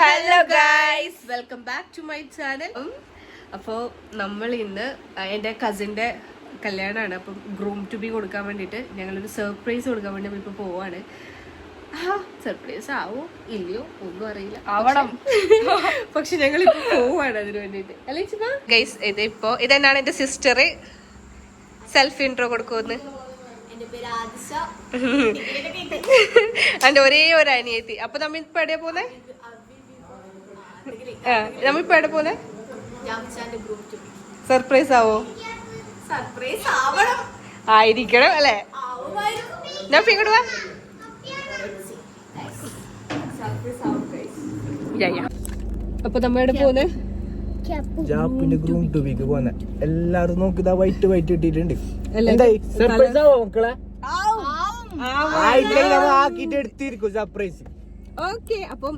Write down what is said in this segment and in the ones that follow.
Hello guys, welcome back to my channel. അപ്പോൾ നമ്മൾ ഇന്ന് എൻ്റെ കസിൻ്റെ കല്യാണമാണ്. അപ്പം ഗ്രൂം ടു ബി കൊടുക്കാൻ വേണ്ടിയിട്ട് ഞങ്ങളൊരു സർപ്രൈസ് കൊടുക്കാൻ വേണ്ടി ഇപ്പോൾ പോവാണ്. സർപ്രൈസ് ആവോ ഇല്ലയോ ഒന്നും അറിയില്ല, ആവണം. പക്ഷെ ഞങ്ങളിപ്പോൾ പോവാണ് അതിന് വേണ്ടിയിട്ട്. അല്ലേ ഗൈസ്, ഇതെന്നാണ് എൻ്റെ സിസ്റ്റർ. സെൽഫ് ഇൻട്രോ കൊടുക്കുമെന്ന്. എന്റെ ഒരേ ഒരു അനിയത്തി. അപ്പൊ നമ്മിപ്പോ എവിടെയാ പോന്നെ? നമ്മിപ്പോ എവിടെ പോന്നെ? സർപ്രൈസ് ആവോ? ആയിരിക്കണം അല്ലേ? ഞാൻ ഇങ്ങോട്ട് വാ. അപ്പൊ നമ്മ എവിടെ പോന്നെ? ജാപ്പിന്റെ ഗ്രൂം ടു ബിക്ക് പോന്നെ. എല്ലാരും നോക്കിതാ വൈറ്റ് വൈറ്റ് ഇട്ടിട്ടുണ്ട്. എന്തായി സർപ്രൈസ് ആവോ മക്കളെ? ആക്കിട്ട് എടുത്തിരിക്കും സർപ്രൈസ്. ഓക്കെ, അപ്പം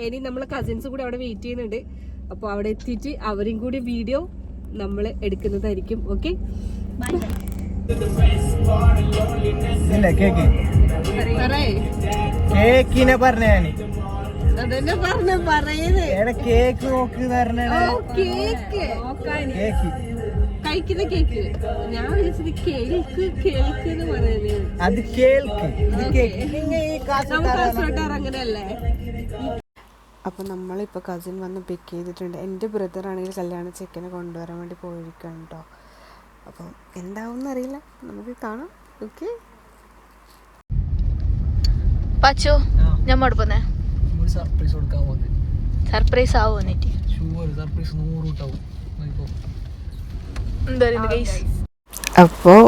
ഇനി നമ്മളെ കസിൻസ് കൂടെ അവിടെ വെയിറ്റ് ചെയ്യുന്നുണ്ട്. അപ്പൊ അവിടെ എത്തിയിട്ട് അവരും കൂടി വീഡിയോ നമ്മൾ എടുക്കുന്നതായിരിക്കും. ഓക്കെ, കേക്കിനെ പറഞ്ഞ അതന്നെ പറയുന്നത്. കേക്ക് നോക്ക് കേക്ക് കഴിക്കുന്ന കേക്ക്. ഞാൻ വിളിച്ചത് കേൾക്ക് കേൾക്ക് എന്ന് പറയുന്നത്. അത് കേൾക്ക് അങ്ങനെയല്ലേ? അപ്പോൾ നമ്മളിപ്പോൾ കസിൻ വന്ന് പിക്ക് ചെയ്തിട്ടുണ്ട്. എൻ്റെ ബ്രദർ ആണെങ്കിൽ കല്യാണ ചെക്കനെ കൊണ്ടുവരാൻ വേണ്ടി പോയിരിക്കുകയാണ് കേട്ടോ. അപ്പം എന്താവും അറിയില്ല, നമുക്ക് കാണാം. ഓക്കെ, പച്ചോ ഞമ്മോട് പോന്നെ സർപ്രൈസ് കൊടുക്കാൻ പോകുന്നത്. സർപ്രൈസ് ആവോ? എന്നിട്ട് സർപ്രൈസ് 100 കിട്ടാവും. അപ്പോൾ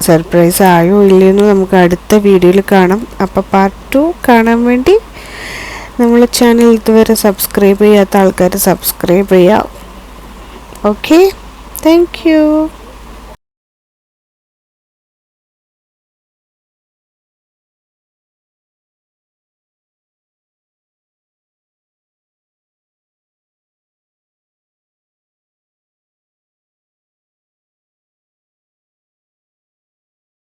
സർപ്രൈസ് ആയോ ഇല്ലയെന്ന് നമുക്ക് അടുത്ത വീഡിയോയിൽ കാണാം. അപ്പോൾ പാർട്ട് 2 കാണാൻ വേണ്ടി നമ്മളെ ചാനൽ ഇതുവരെ സബ്സ്ക്രൈബ് ചെയ്യാത്ത ആൾക്കാർ സബ്സ്ക്രൈബ് ചെയ്യാം. Okay, thank you.